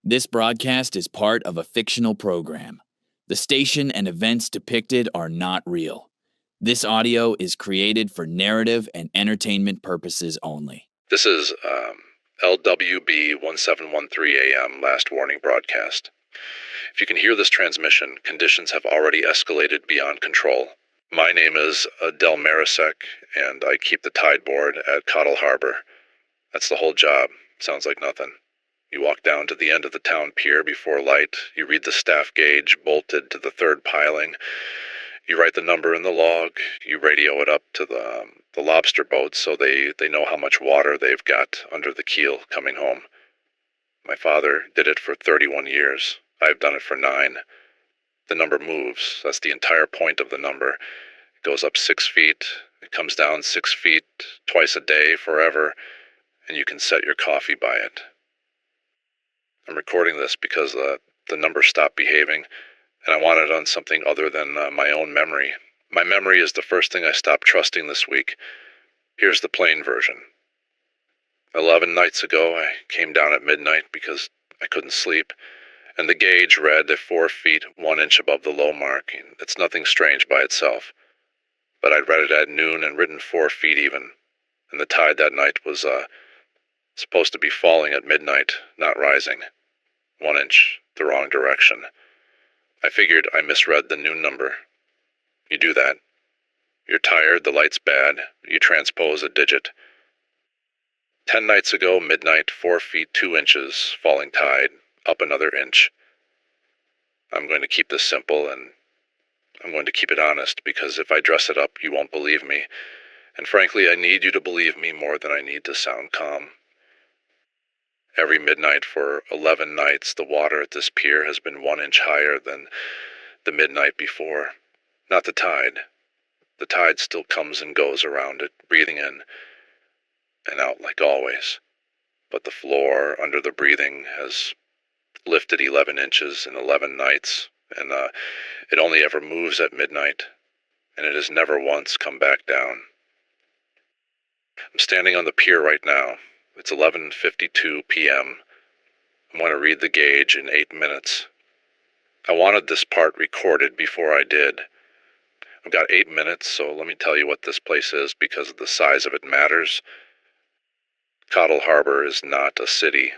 This broadcast is part of a fictional program. The station and events depicted are not real. This audio is created for narrative and entertainment purposes only. This is LWB 1713 AM last warning broadcast. If you can hear this transmission, conditions have already escalated beyond control. My name is Del Marisek, and I keep the tide board at Codle Harbor. That's the whole job. Sounds like nothing. You walk down to the end of the town pier before light, you read the staff gauge bolted to the third piling, you write the number in the log, you radio it up to the lobster boats so they know how much water they've got under the keel coming home. My father did it for 31 years. I've done it for 9. The number moves. That's the entire point of the number. It goes up 6 feet, it comes down 6 feet, twice a day, forever, and you can set your coffee by it. I'm recording this because the number stopped behaving, and I wanted on something other than my own memory. My memory is the first thing I stopped trusting this week. Here's the plain version. 11 nights ago, I came down at midnight because I couldn't sleep, and the gauge read at 4 feet 1 inch above the low mark. It's nothing strange by itself. But I'd read it at noon and written 4 feet even, and the tide that night was supposed to be falling at midnight, not rising. 1 inch, the wrong direction. I figured I misread the noon number. You do that. You're tired, the light's bad, you transpose a digit. 10 nights ago, midnight, 4 feet 2 inches, falling tide, up another inch. I'm going to keep this simple, and I'm going to keep it honest, because if I dress it up, you won't believe me. And frankly, I need you to believe me more than I need to sound calm. Every midnight for 11 nights, the water at this pier has been 1 inch higher than the midnight before. Not the tide. The tide still comes and goes around it, breathing in and out like always. But the floor under the breathing has lifted 11 inches in 11 nights, and it only ever moves at midnight, and it has never once come back down. I'm standing on the pier right now. It's 11:52 p.m. I'm going to read the gauge in 8 minutes. I wanted this part recorded before I did. I've got 8 minutes, so let me tell you what this place is because the size of it matters. Codle Harbor is not a city.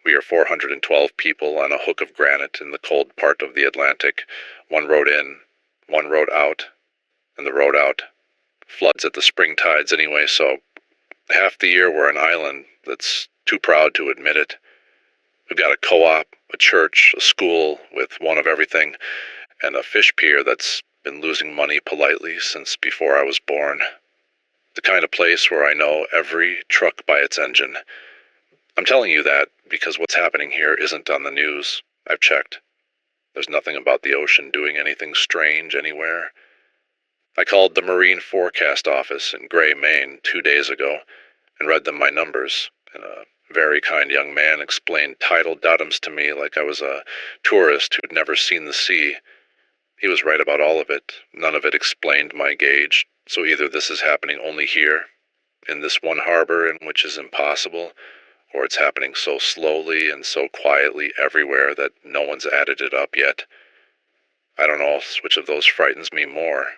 We are 412 people on a hook of granite in the cold part of the Atlantic. One road in, one road out, and the road out floods at the spring tides anyway, so half the year we're an island that's too proud to admit it. We've got a co-op, a church, a school with one of everything, and a fish pier that's been losing money politely since before I was born. The kind of place where I know every truck by its engine. I'm telling you that because what's happening here isn't on the news. I've checked. There's nothing about the ocean doing anything strange anywhere. I called the Marine Forecast Office in Gray, Maine 2 days ago and read them my numbers, and a very kind young man explained tidal datums to me like I was a tourist who'd never seen the sea. He was right about all of it. None of it explained my gauge, so either this is happening only here, in this one harbor, in which is impossible, or it's happening so slowly and so quietly everywhere that no one's added it up yet. I don't know which of those frightens me more.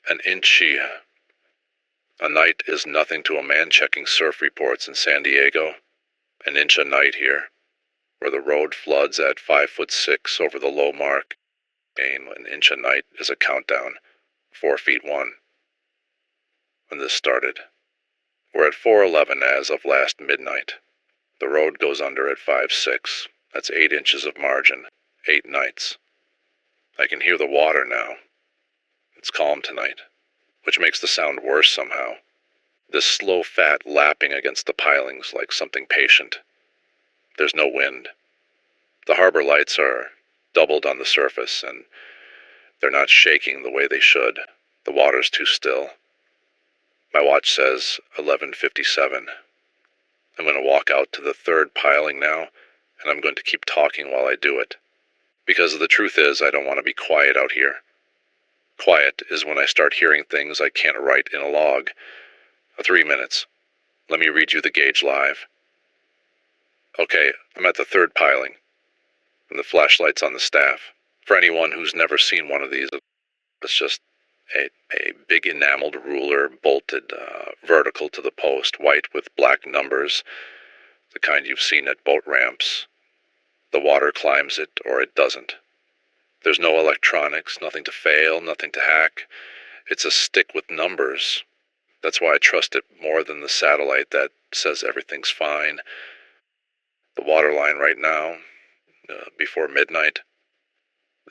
An inchi. A night is nothing to a man checking surf reports in San Diego. An inch a night here, where the road floods at 5'6" over the low mark. An inch a night is a countdown, 4 feet 1. When this started, we're at 4:11 as of last midnight. The road goes under at 5'6". That's 8 inches of margin, 8 nights. I can hear the water now. It's calm tonight, which makes the sound worse somehow. This slow fat lapping against the pilings like something patient. There's no wind. The harbor lights are doubled on the surface, and they're not shaking the way they should. The water's too still. My watch says 11:57. I'm going to walk out to the third piling now, and I'm going to keep talking while I do it. Because the truth is, I don't want to be quiet out here. Quiet is when I start hearing things I can't write in a log. 3 minutes. Let me read you the gauge live. Okay, I'm at the third piling, and the flashlight's on the staff. For anyone who's never seen one of these, it's just a big enameled ruler bolted vertical to the post, white with black numbers, the kind you've seen at boat ramps. The water climbs it, or it doesn't. There's no electronics, nothing to fail, nothing to hack. It's a stick with numbers. That's why I trust it more than the satellite that says everything's fine. The water line right now, before midnight,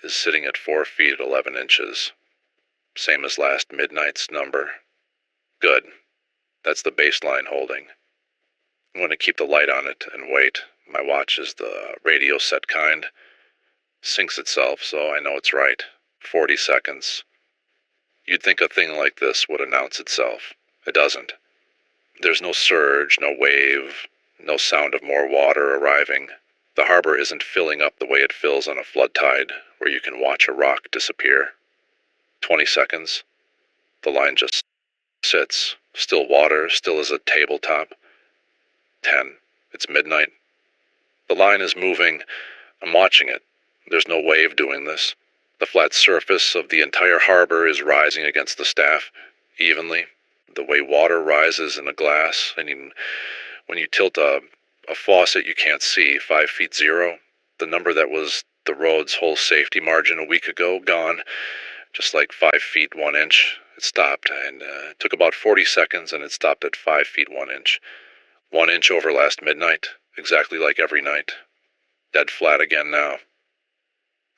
is sitting at 4 feet 11 inches. Same as last midnight's number. Good. That's the baseline holding. I'm going to keep the light on it and wait. My watch is the radio set kind. Syncs itself, so I know it's right. 40 seconds. You'd think a thing like this would announce itself. It doesn't. There's no surge, no wave, no sound of more water arriving. The harbor isn't filling up the way it fills on a flood tide, where you can watch a rock disappear. 20 seconds. The line just sits. Still water, still as a tabletop. 10. It's midnight. The line is moving. I'm watching it. There's no wave doing this. The flat surface of the entire harbor is rising against the staff, evenly, the way water rises in a glass. I mean, when you tilt a faucet you can't see, 5 feet 0, the number that was the road's whole safety margin a week ago, gone, just like 5 feet 1 inch. It stopped, and it took about 40 seconds, and it stopped at 5 feet 1 inch. 1 inch over last midnight, exactly like every night. Dead flat again now.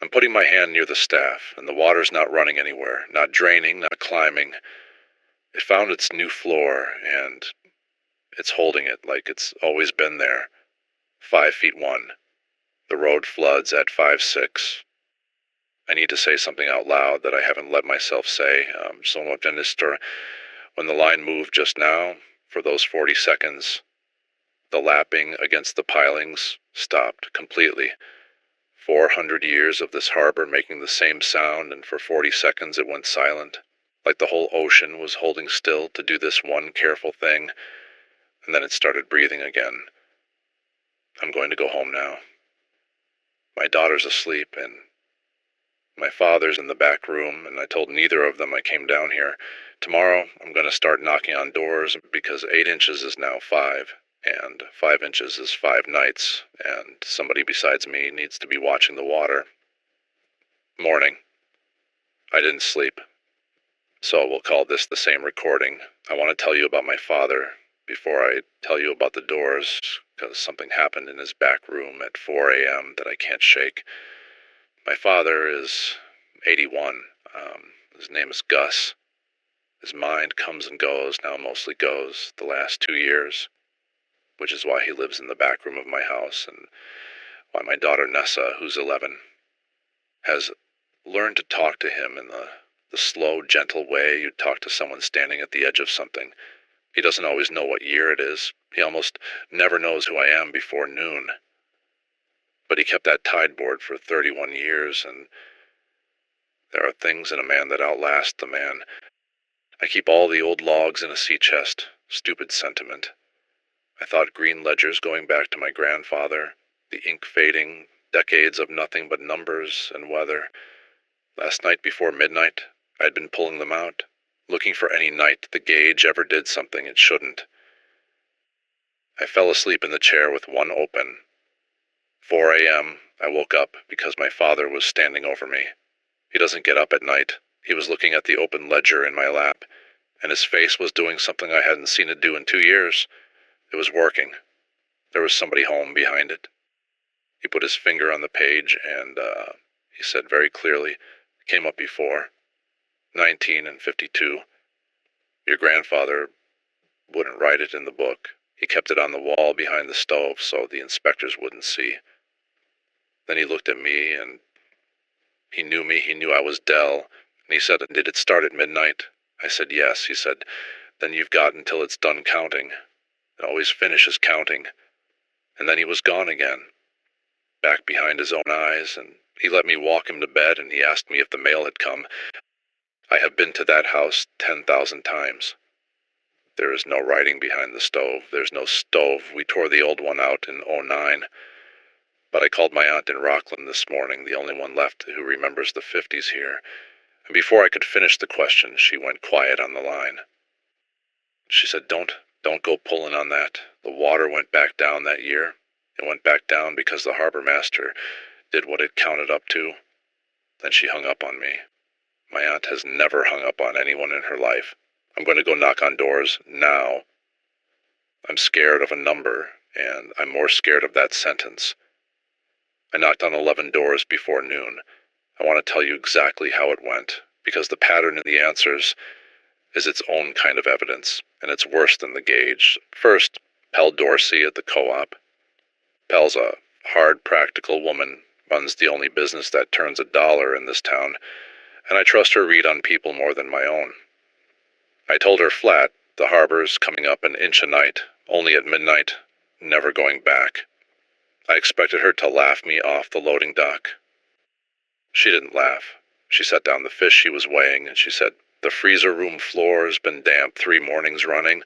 I'm putting my hand near the staff, and the water's not running anywhere, not draining, not climbing. It found its new floor, and it's holding it like it's always been there. 5 feet 1. The road floods at 5'6". I need to say something out loud that I haven't let myself say. When the line moved just now, for those 40 seconds, the lapping against the pilings stopped completely. 400 years of this harbor making the same sound, and for 40 seconds it went silent, like the whole ocean was holding still to do this one careful thing, and then it started breathing again. I'm going to go home now. My daughter's asleep, and my father's in the back room, and I told neither of them I came down here. Tomorrow, I'm going to start knocking on doors, because 8 inches is now 5. And 5 inches is 5 nights, and somebody besides me needs to be watching the water. Morning. I didn't sleep, so we'll call this the same recording. I want to tell you about my father before I tell you about the doors, because something happened in his back room at 4 a.m. that I can't shake. My father is 81. His name is Gus. His mind comes and goes, now mostly goes, the last 2 years. Which is why he lives in the back room of my house, and why my daughter Nessa, who's 11, has learned to talk to him in the slow, gentle way you'd talk to someone standing at the edge of something. He doesn't always know what year it is. He almost never knows who I am before noon. But he kept that tide board for 31 years, and there are things in a man that outlast the man. I keep all the old logs in a sea chest. Stupid sentiment. I thought green ledgers going back to my grandfather, the ink fading, decades of nothing but numbers and weather. Last night before midnight, I'd been pulling them out, looking for any night the gauge ever did something it shouldn't. I fell asleep in the chair with one open. 4 a.m., I woke up because my father was standing over me. He doesn't get up at night. He was looking at the open ledger in my lap, and his face was doing something I hadn't seen it do in 2 years. It was working. There was somebody home behind it. He put his finger on the page and, he said very clearly, it came up before, 19 and 52. Your grandfather wouldn't write it in the book. He kept it on the wall behind the stove so the inspectors wouldn't see. Then he looked at me, and he knew me. He knew I was Dell, and he said, did it start at midnight? I said, yes. He said, then you've got until it's done counting. It always finishes counting. And then he was gone again, back behind his own eyes, and he let me walk him to bed, and he asked me if the mail had come. I have been to that house 10,000 times. There is no writing behind the stove. There's no stove. We tore the old one out in '09. But I called my aunt in Rockland this morning, the only one left who remembers the 50s here, and before I could finish the question, she went quiet on the line. She said, don't go pulling on that. The water went back down that year. It went back down because the harbor master did what it counted up to. Then she hung up on me. My aunt has never hung up on anyone in her life. I'm going to go knock on doors now. I'm scared of a number, and I'm more scared of that sentence. I knocked on 11 doors before noon. I want to tell you exactly how it went, because the pattern in the answers is its own kind of evidence, and it's worse than the gauge. First, Pell Dorsey at the co-op. Pell's a hard, practical woman, runs the only business that turns a dollar in this town, and I trust her read on people more than my own. I told her flat, the harbor's coming up an inch a night, only at midnight, never going back. I expected her to laugh me off the loading dock. She didn't laugh. She set down the fish she was weighing, and she said, "The freezer room floor has been damp 3 mornings running.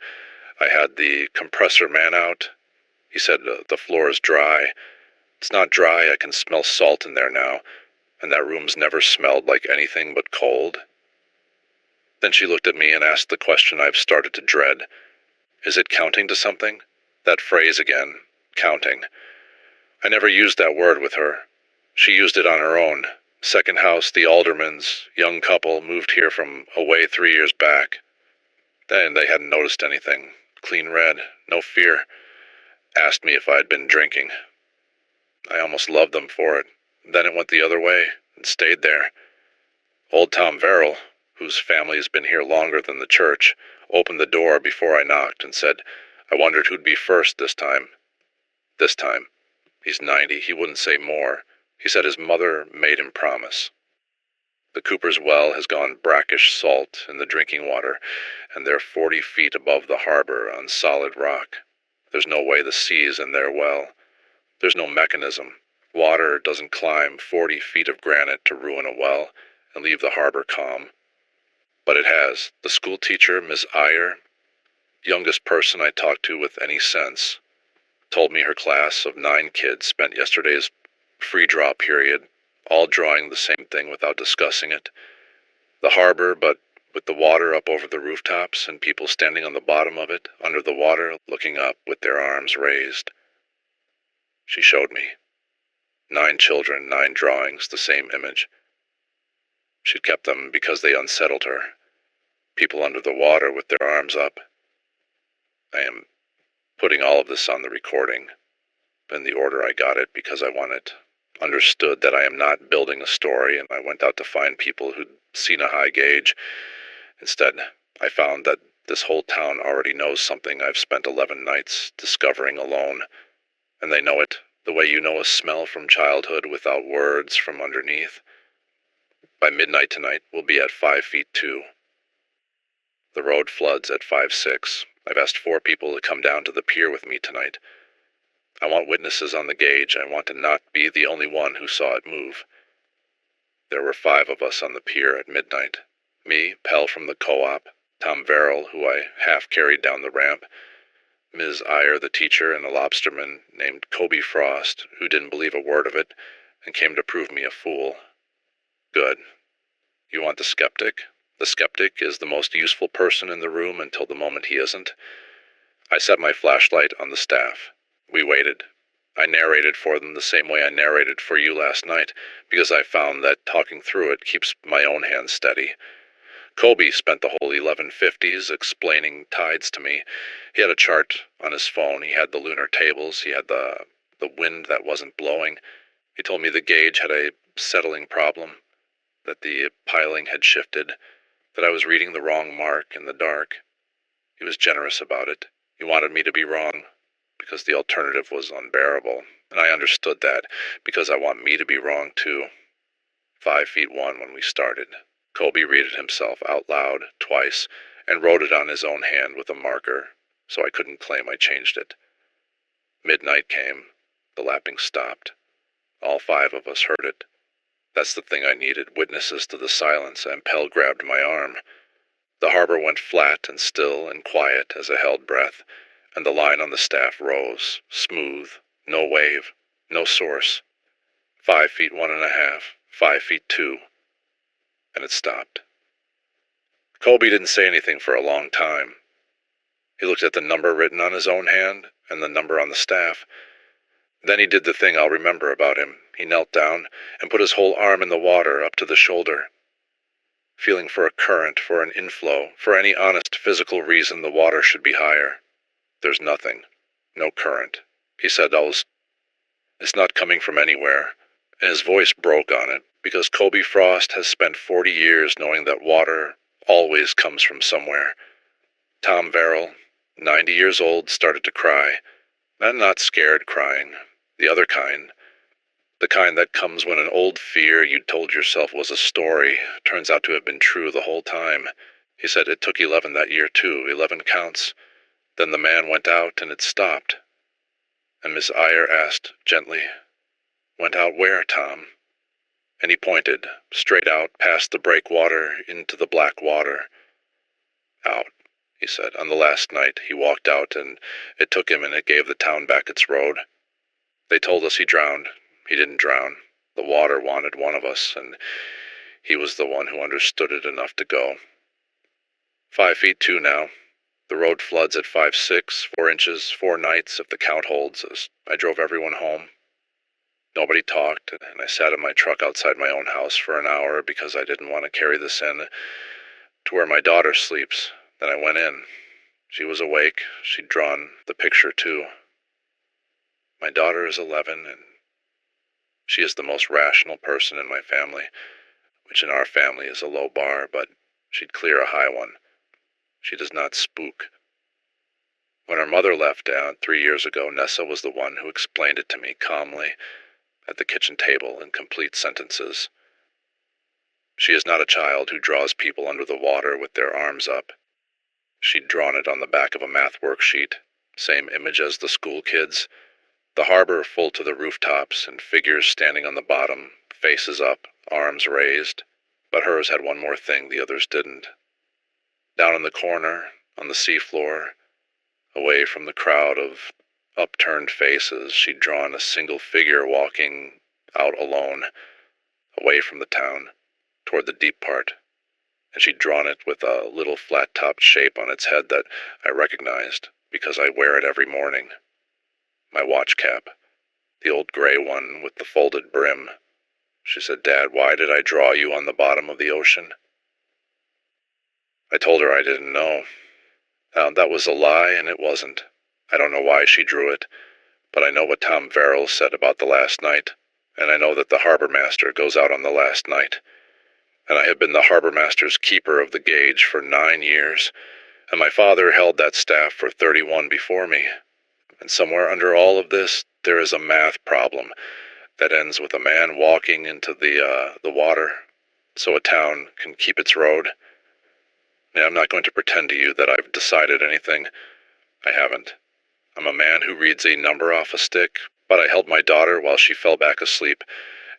I had the compressor man out. He said, the floor is dry. It's not dry, I can smell salt in there now, and that room's never smelled like anything but cold." Then she looked at me and asked the question I've started to dread. Is it counting to something? That phrase again, counting. I never used that word with her. She used it on her own. Second house, the Aldermans, young couple, moved here from away 3 years back. Then they hadn't noticed anything. Clean red, no fear. Asked me if I'd been drinking. I almost loved them for it. Then it went the other way and stayed there. Old Tom Verrill, whose family's been here longer than the church, opened the door before I knocked and said, I wondered who'd be first this time. This time. He's 90, he wouldn't say more. He said his mother made him promise. The Cooper's well has gone brackish salt in the drinking water, and they're 40 feet above the harbor on solid rock. There's no way the sea's in their well. There's no mechanism. Water doesn't climb 40 feet of granite to ruin a well and leave the harbor calm. But it has. The school teacher, Ms. Iyer, youngest person I talked to with any sense, told me her class of 9 kids spent yesterday's free draw period all drawing the same thing without discussing it. The harbor, but with the water up over the rooftops and people standing on the bottom of it, under the water, looking up with their arms raised. She showed me. 9 children, 9 drawings, the same image. She'd kept them because they unsettled her. People under the water with their arms up. I am putting all of this on the recording, in the order I got it, because I want it understood that I am not building a story, and I went out to find people who'd seen a high gauge. Instead, I found that this whole town already knows something I've spent 11 nights discovering alone, and they know it the way you know a smell from childhood without words from underneath. By midnight tonight, we'll be at 5 feet 2. The road floods at 5'6". I've asked 4 people to come down to the pier with me tonight. I want witnesses on the gauge. I want to not be the only one who saw it move. There were 5 of us on the pier at midnight. Me, Pell from the co-op, Tom Verrill, who I half carried down the ramp, Ms. Iyer, the teacher, and a lobsterman named Kobe Frost, who didn't believe a word of it and came to prove me a fool. Good. You want the skeptic? The skeptic is the most useful person in the room until the moment he isn't. I set my flashlight on the staff. We waited. I narrated for them the same way I narrated for you last night, because I found that talking through it keeps my own hands steady. Kobe spent the whole 1150s explaining tides to me. He had a chart on his phone. He had the lunar tables. He had the wind that wasn't blowing. He told me the gauge had a settling problem, that the piling had shifted, that I was reading the wrong mark in the dark. He was generous about it. He wanted me to be wrong, because the alternative was unbearable, and I understood that, because I want me to be wrong too. 5 feet 1 when we started. Kobe read it himself out loud twice, and wrote it on his own hand with a marker, so I couldn't claim I changed it. Midnight came. The lapping stopped. All 5 of us heard it. That's the thing I needed, witnesses to the silence, and Pell grabbed my arm. The harbor went flat and still and quiet as a held breath, and the line on the staff rose, smooth, no wave, no source. 5 feet 1.5, 5 feet 2, and it stopped. Colby didn't say anything for a long time. He looked at the number written on his own hand and the number on the staff. Then he did the thing I'll remember about him. He knelt down and put his whole arm in the water up to the shoulder, feeling for a current, for an inflow, for any honest physical reason the water should be higher. There's nothing. No current. He said, it's not coming from anywhere. And his voice broke on it, because Colby Frost has spent 40 years knowing that water always comes from somewhere. Tom Verrill, 90 years old, started to cry. And not scared crying. The other kind. The kind that comes when an old fear you'd told yourself was a story turns out to have been true the whole time. He said it took 11 that year too, 11 counts. Then the man went out and it stopped. And Miss Iyer asked gently, "Went out where, Tom?" And he pointed, straight out past the breakwater into the black water. "Out," he said. "On the last night he walked out and it took him and it gave the town back its road. They told us he drowned. He didn't drown. The water wanted one of us, and he was the one who understood it enough to go. 5 feet 2 now. The road floods at 5'6", 4 inches, 4 nights if the count holds. As I drove everyone home. Nobody talked, and I sat in my truck outside my own house for an hour because I didn't want to carry this in to where my daughter sleeps. Then I went in. She was awake. She'd drawn the picture too. My daughter is 11, and she is the most rational person in my family, which in our family is a low bar, but she'd clear a high one. She does not spook. When her mother left 3 years ago, Nessa was the one who explained it to me calmly at the kitchen table in complete sentences. She is not a child who draws people under the water with their arms up. She'd drawn it on the back of a math worksheet, same image as the school kids, the harbor full to the rooftops and figures standing on the bottom, faces up, arms raised, but hers had one more thing the others didn't. Down in the corner, on the seafloor, away from the crowd of upturned faces, she'd drawn a single figure walking out alone, away from the town, toward the deep part, and she'd drawn it with a little flat-topped shape on its head that I recognized because I wear it every morning. My watch cap, the old gray one with the folded brim. She said, "Dad, why did I draw you on the bottom of the ocean?" I told her I didn't know. That was a lie, and it wasn't. I don't know why she drew it, but I know what Tom Verrill said about the last night, and I know that the harbor master goes out on the last night. And I have been the harbor master's keeper of the gauge for 9 years, and my father held that staff for 31 before me. And somewhere under all of this, there is a math problem that ends with a man walking into the water so a town can keep its road. Now, I'm not going to pretend to you that I've decided anything. I haven't. I'm a man who reads a number off a stick, but I held my daughter while she fell back asleep,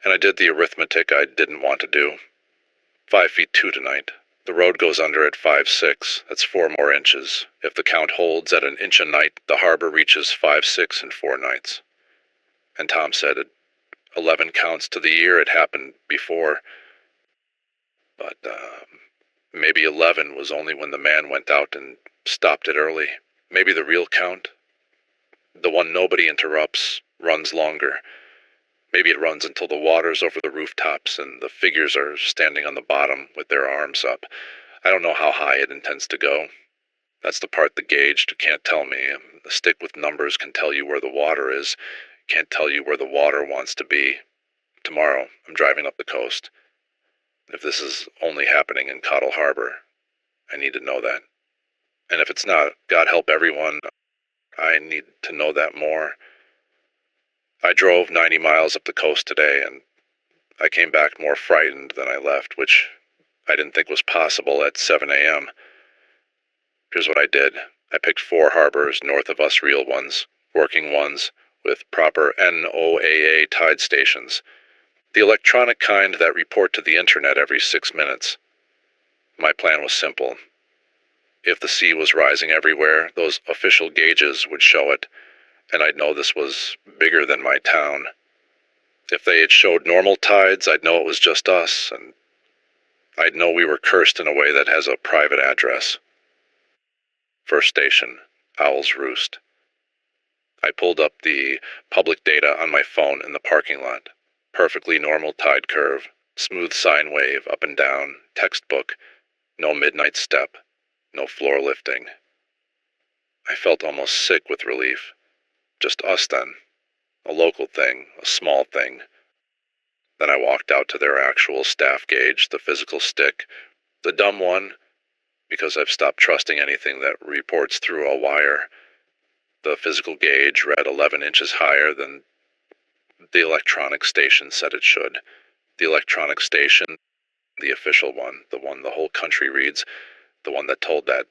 and I did the arithmetic I didn't want to do. 5 feet 2 tonight. The road goes under at 5'6". That's 4 more inches. If the count holds at an inch a night, the harbor reaches 5'6" in 4 nights. And Tom said it 11 counts to the year. It happened before. But maybe 11 was only when the man went out and stopped it early. Maybe the real count, the one nobody interrupts, runs longer. Maybe it runs until the water's over the rooftops and the figures are standing on the bottom with their arms up. I don't know how high it intends to go. That's the part the gauge can't tell me. The stick with numbers can tell you where the water is, can't tell you where the water wants to be. Tomorrow, I'm driving up the coast. If this is only happening in Codle Harbor, I need to know that. And if it's not, God help everyone, I need to know that more. I drove 90 miles up the coast today, and I came back more frightened than I left, which I didn't think was possible at 7 a.m. Here's what I did. I picked 4 harbors north of us, real ones, working ones, with proper NOAA tide stations. The electronic kind that report to the internet every 6 minutes. My plan was simple. If the sea was rising everywhere, those official gauges would show it, and I'd know this was bigger than my town. If they had showed normal tides, I'd know it was just us, and I'd know we were cursed in a way that has a private address. First station, Owl's Roost. I pulled up the public data on my phone in the parking lot. Perfectly normal tide curve, smooth sine wave up and down, textbook, no midnight step, no floor lifting. I felt almost sick with relief. Just us then. A local thing, a small thing. Then I walked out to their actual staff gauge, the physical stick, the dumb one, because I've stopped trusting anything that reports through a wire. The physical gauge read 11 inches higher than the electronic station said it should. The electronic station, the official one, the one the whole country reads, the one that told that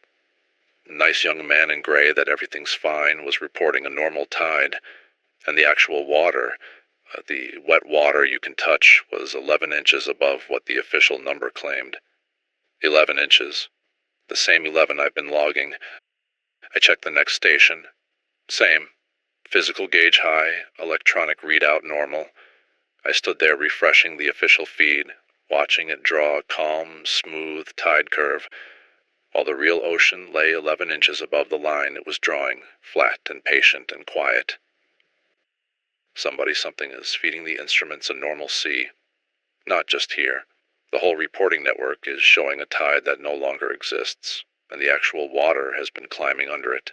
nice young man in gray that everything's fine, was reporting a normal tide, and the actual water, the wet water you can touch, was 11 inches above what the official number claimed. 11 inches. The same 11 I've been logging. I checked the next station. Same. Physical gauge high, electronic readout normal. I stood there refreshing the official feed, watching it draw a calm, smooth tide curve, while the real ocean lay 11 inches above the line it was drawing, flat and patient and quiet. Something is feeding the instruments a normal sea. Not just here. The whole reporting network is showing a tide that no longer exists, and the actual water has been climbing under it.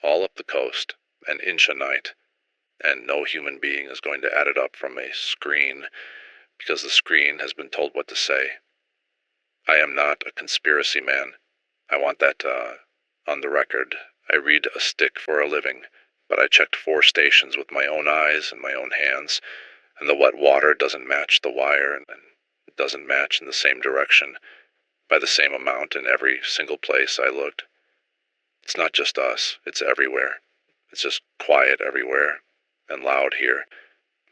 All up the coast, an inch a night, and no human being is going to add it up from a screen, because the screen has been told what to say. I am not a conspiracy man. I want that on the record. I read a stick for a living, but I checked 4 stations with my own eyes and my own hands, and the wet water doesn't match the wire, and it doesn't match in the same direction, by the same amount in every single place I looked. It's not just us, it's everywhere. It's just quiet everywhere, and loud here,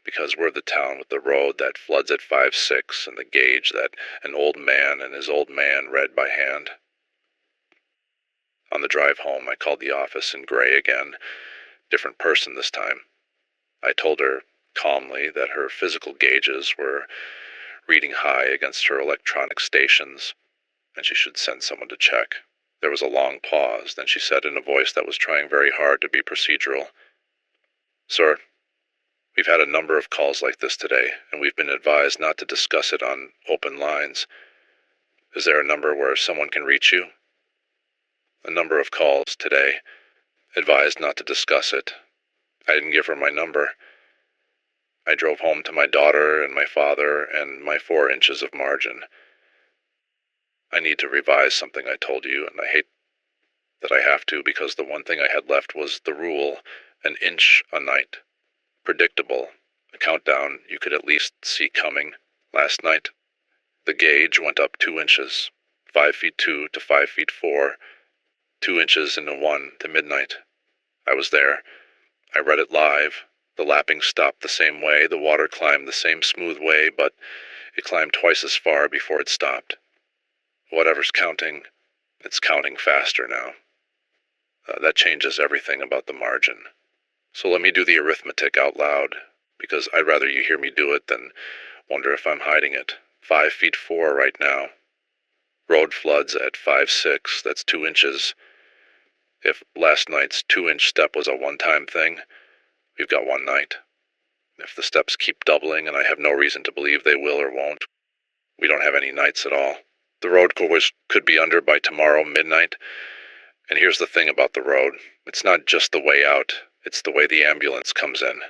because we're the town with the road that floods at 5/6 and the gauge that an old man and his old man read by hand. On the drive home, I called the office in gray again. Different person this time. I told her calmly that her physical gauges were reading high against her electronic stations, and she should send someone to check. There was a long pause, then she said in a voice that was trying very hard to be procedural, "Sir, we've had a number of calls like this today, and we've been advised not to discuss it on open lines. Is there a number where someone can reach you?" A number of calls today, advised not to discuss it. I didn't give her my number. I drove home to my daughter and my father and my 4 inches of margin. I need to revise something I told you, and I hate that I have to, because the one thing I had left was the rule, an inch a night. Predictable, a countdown you could at least see coming. Last night, the gauge went up 2 inches, 5 feet 2 to 5 feet 4, 2 inches into 1 to midnight. I was there. I read it live. The lapping stopped the same way, the water climbed the same smooth way, but it climbed twice as far before it stopped. Whatever's counting, it's counting faster now. That changes everything about the margin. So let me do the arithmetic out loud, because I'd rather you hear me do it than wonder if I'm hiding it. 5 feet 4 right now. Road floods at 5/6, that's 2 inches. If last night's 2-inch step was a one-time thing, we've got one night. If the steps keep doubling, and I have no reason to believe they will or won't, we don't have any nights at all. The road could be under by tomorrow midnight. And here's the thing about the road. It's not just the way out, it's the way the ambulance comes in.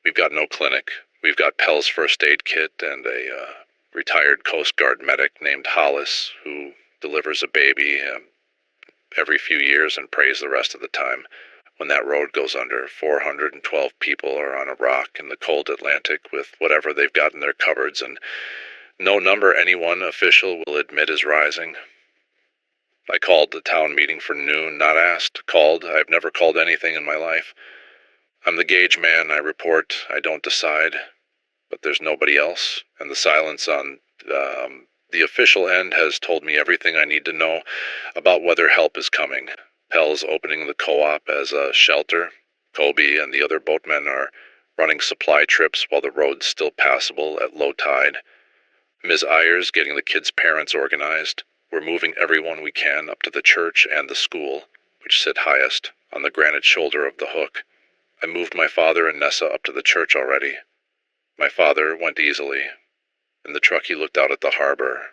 We've got no clinic. We've got Pell's first aid kit and a retired Coast Guard medic named Hollis, who delivers a baby every few years and prays the rest of the time. When that road goes under, 412 people are on a rock in the cold Atlantic with whatever they've got in their cupboards, and no number any one official will admit is rising. I called the town meeting for noon, not asked, called. I've never called anything in my life. I'm the gauge man. I report. I don't decide. But there's nobody else, and the silence on The official end has told me everything I need to know about whether help is coming. Pell's opening the co-op as a shelter. Kobe and the other boatmen are running supply trips while the road's still passable at low tide. Ms. Ayers getting the kids' parents organized. We're moving everyone we can up to the church and the school, which sit highest, on the granite shoulder of the hook. I moved my father and Nessa up to the church already. My father went easily. In the truck he looked out at the harbor,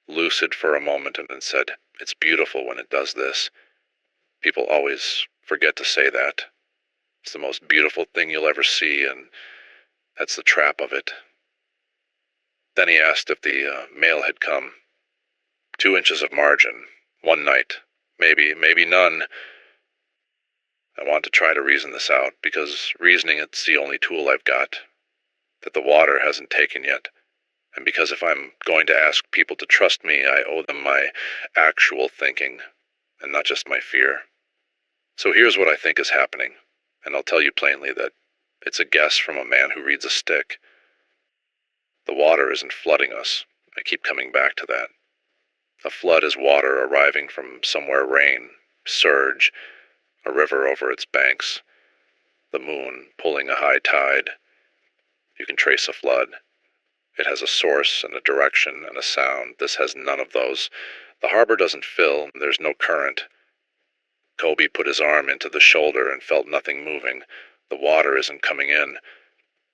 lucid for a moment, and then said, "It's beautiful when it does this." People always forget to say that. It's the most beautiful thing you'll ever see, and that's the trap of it. Then he asked if the mail had come. 2 inches of margin. One night. Maybe none. I want to try to reason this out, because reasoning it's the only tool I've got that the water hasn't taken yet. And because if I'm going to ask people to trust me, I owe them my actual thinking, and not just my fear. So here's what I think is happening, and I'll tell you plainly that it's a guess from a man who reads a stick. The water isn't flooding us. I keep coming back to that. A flood is water arriving from somewhere: rain, surge, a river over its banks, the moon pulling a high tide. You can trace a flood. It has a source and a direction and a sound. This has none of those. The harbor doesn't fill. There's no current. Kobe put his arm into the shoulder and felt nothing moving. The water isn't coming in.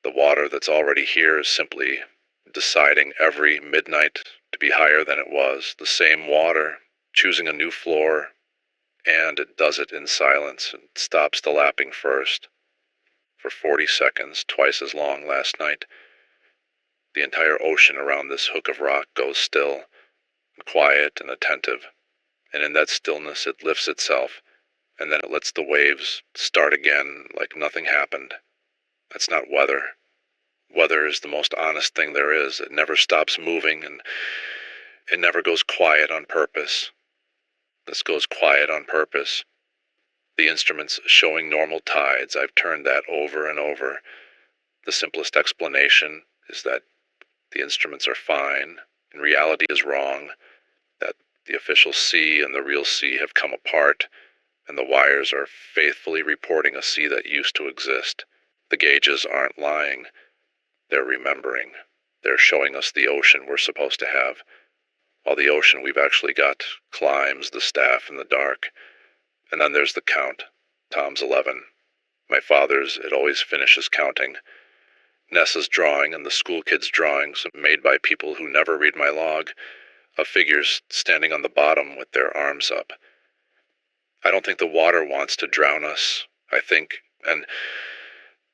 The water that's already here is simply deciding every midnight to be higher than it was. The same water, choosing a new floor, and it does it in silence and stops the lapping first. For 40 seconds, twice as long last night. The entire ocean around this hook of rock goes still, quiet and attentive, and in that stillness it lifts itself, and then it lets the waves start again like nothing happened. That's not weather. Weather is the most honest thing there is. It never stops moving, and it never goes quiet on purpose. This goes quiet on purpose. The instruments showing normal tides, I've turned that over and over. The simplest explanation is that the instruments are fine, and reality is wrong, that the official sea and the real sea have come apart, and the wires are faithfully reporting a sea that used to exist. The gauges aren't lying. They're remembering. They're showing us the ocean we're supposed to have, while the ocean we've actually got climbs the staff in the dark. And then there's the count. Tom's 11. My father's, it always finishes counting. Nessa's drawing and the school kids' drawings, made by people who never read my log, of figures standing on the bottom with their arms up. I don't think the water wants to drown us. I think, and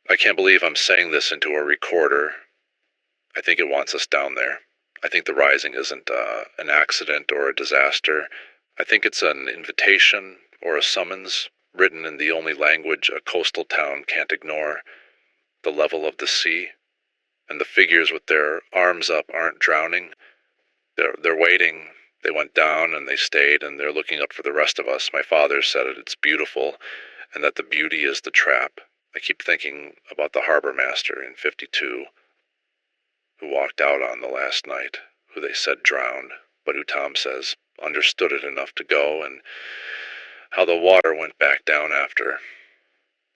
I can't believe I'm saying this into a recorder, I think it wants us down there. I think the rising isn't an accident or a disaster. I think it's an invitation or a summons written in the only language a coastal town can't ignore. The level of the sea, and the figures with their arms up aren't drowning. They're waiting. They went down and they stayed, and they're looking up for the rest of us. My father said it's beautiful, and that the beauty is the trap. I keep thinking about the harbor master in 52, who walked out on the last night, who they said drowned, but who Tom says understood it enough to go, and how the water went back down after.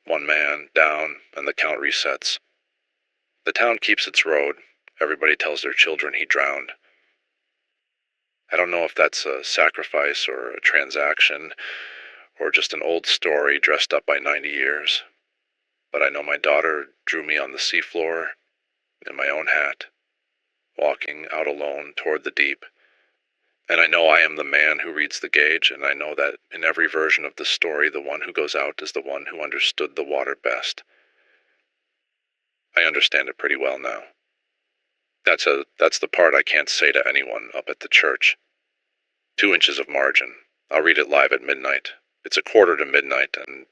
One man down, and the count resets. The town keeps its road. Everybody tells their children he drowned. I don't know if that's a sacrifice or a transaction, or just an old story dressed up by 90 years. But I know my daughter drew me on the seafloor, in my own hat, walking out alone toward the deep. And I know I am the man who reads the gauge, and I know that in every version of the story, the one who goes out is the one who understood the water best. I understand it pretty well now. That's the part I can't say to anyone up at the church. 2 inches of margin. I'll read it live at midnight. It's a quarter to midnight, and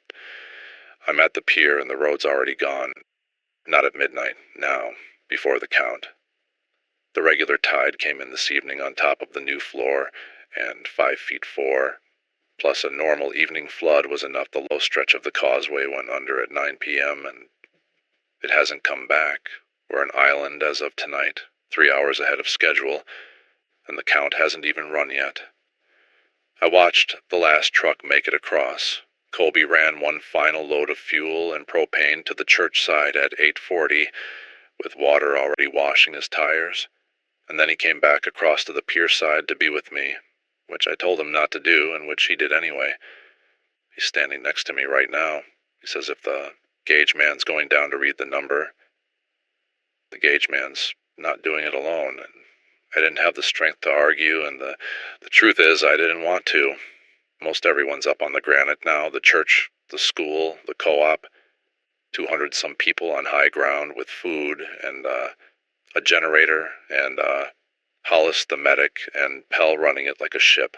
I'm at the pier and the road's already gone. Not at midnight, now, before the count. The regular tide came in this evening on top of the new floor, and 5 feet 4, plus a normal evening flood was enough. The low stretch of the causeway went under at 9 p.m., and it hasn't come back. We're an island as of tonight, 3 hours ahead of schedule, and the count hasn't even run yet. I watched the last truck make it across. Colby ran one final load of fuel and propane to the church side at 8:40, with water already washing his tires, and then he came back across to the pier side to be with me, which I told him not to do, and which he did anyway. He's standing next to me right now. He says if the gauge man's going down to read the number, the gauge man's not doing it alone. And I didn't have the strength to argue, and the truth is I didn't want to. Most everyone's up on the granite now, the church, the school, the co-op, 200-some people on high ground with food and a generator, and Hollis the medic and Pell running it like a ship.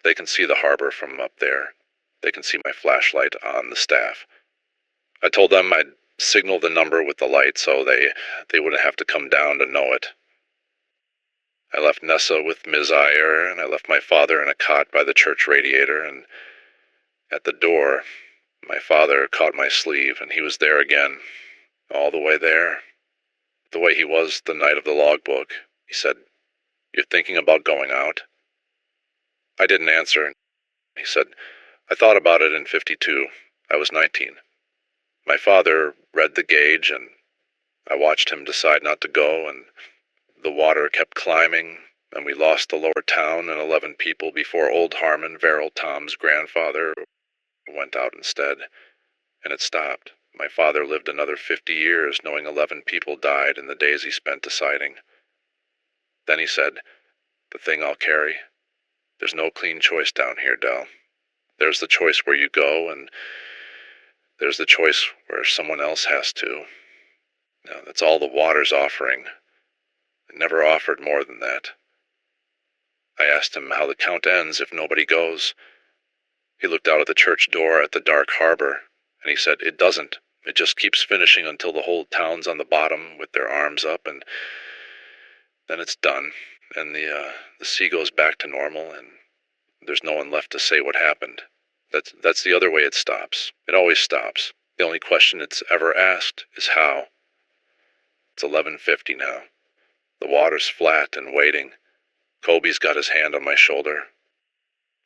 They can see the harbor from up there. They can see my flashlight on the staff. I told them I'd signal the number with the light so they wouldn't have to come down to know it. I left Nessa with Ms. Iyer, and I left my father in a cot by the church radiator, and at the door, my father caught my sleeve, and he was there again, all the way there, the way he was the night of the logbook. He said, "You're thinking about going out?" I didn't answer. He said, "I thought about it in 52. I was 19. My father read the gauge, and I watched him decide not to go, and the water kept climbing, and we lost the lower town and 11 people before old Harmon, Verrill Tom's grandfather, went out instead, and it stopped. My father lived another 50 years knowing 11 people died in the days he spent deciding. Then he said, "The thing I'll carry, there's no clean choice down here, Del. There's the choice where you go, and there's the choice where someone else has to. Now, that's all the water's offering. It never offered more than that." I asked him how the count ends if nobody goes. He looked out at the church door at the dark harbor, and he said, "It doesn't. It just keeps finishing until the whole town's on the bottom with their arms up, and then it's done, and the sea goes back to normal, and there's no one left to say what happened. That's the other way it stops. It always stops. The only question it's ever asked is how." It's 11:50 now. The water's flat and waiting. Colby's got his hand on my shoulder.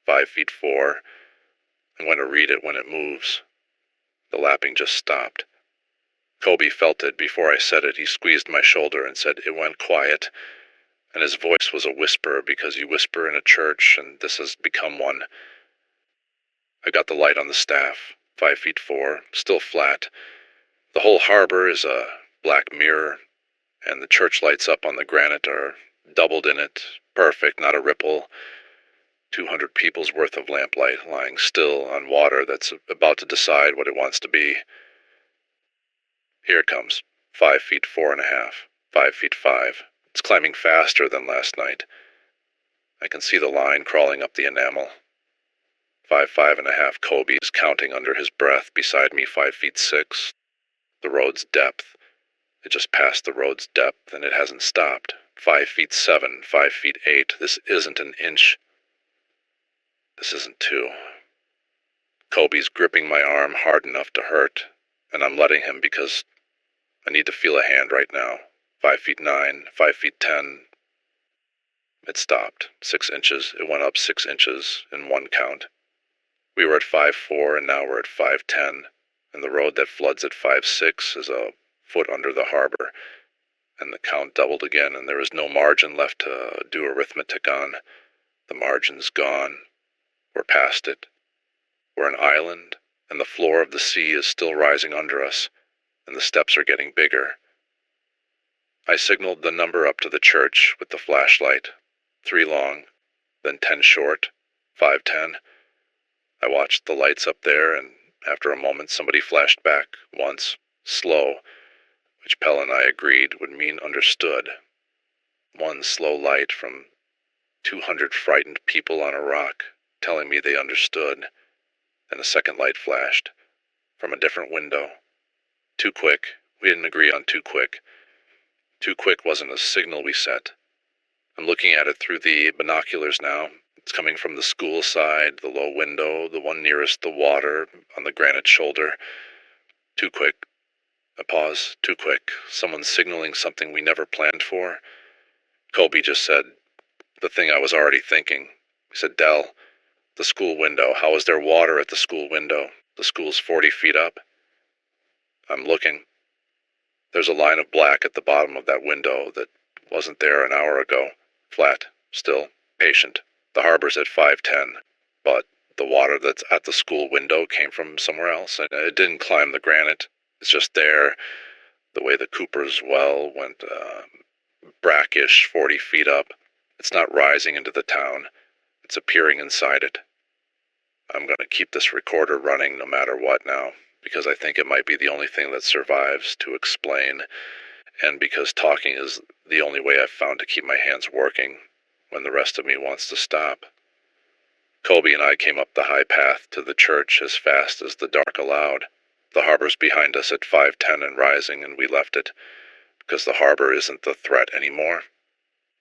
5'4". I'm going to read it when it moves. The lapping just stopped. Colby felt it before I said it. He squeezed my shoulder and said, "It went quiet." And his voice was a whisper, because you whisper in a church, and this has become one. I got the light on the staff. 5'4", still flat. The whole harbor is a black mirror, and the church lights up on the granite are doubled in it, perfect, not a ripple. 200 people's worth of lamplight lying still on water that's about to decide what it wants to be. Here it comes. 5'4.5", 5'5". It's climbing faster than last night. I can see the line crawling up the enamel. 5'5.5". Colby is counting under his breath beside me. 5'6". The road's depth. It just passed the road's depth, and it hasn't stopped. 5'7", 5'8". This isn't an inch. This isn't 2. Colby's gripping my arm hard enough to hurt, and I'm letting him because I need to feel a hand right now. 5'9", 5'10". It stopped. 6 inches. It went up 6 inches in one count. We were at 5'4", and now we're at 5'10", and the road that floods at 5'6" is a foot under the harbor, and the count doubled again, and there is no margin left to do arithmetic on. The margin's gone. We're past it. We're an island, and the floor of the sea is still rising under us, and the steps are getting bigger. I signaled the number up to the church with the flashlight. 3 long, then 10 short, 5'10". I watched the lights up there, and after a moment somebody flashed back, once, slow, which Pell and I agreed would mean understood. One slow light from 200 frightened people on a rock, telling me they understood. Then a second light flashed, from a different window. Too quick. We didn't agree on too quick. Too quick wasn't a signal we set. I'm looking at it through the binoculars now. It's coming from the school side, the low window, the one nearest the water, on the granite shoulder. Too quick. A pause. Too quick. Someone's signaling something we never planned for. Colby just said, the thing I was already thinking. He said, Dell, the school window, how is there water at the school window? The school's 40 feet up. I'm looking. There's a line of black at the bottom of that window that wasn't there an hour ago. Flat, still, patient. The harbor's at 510, but the water that's at the school window came from somewhere else, and it didn't climb the granite. It's just there, the way the Cooper's well went brackish 40 feet up. It's not rising into the town. It's appearing inside it. I'm going to keep this recorder running no matter what now, because I think it might be the only thing that survives to explain, and because talking is the only way I've found to keep my hands working when the rest of me wants to stop. Colby and I came up the high path to the church as fast as the dark allowed. The harbor's behind us at 510 and rising, and we left it, because the harbor isn't the threat anymore.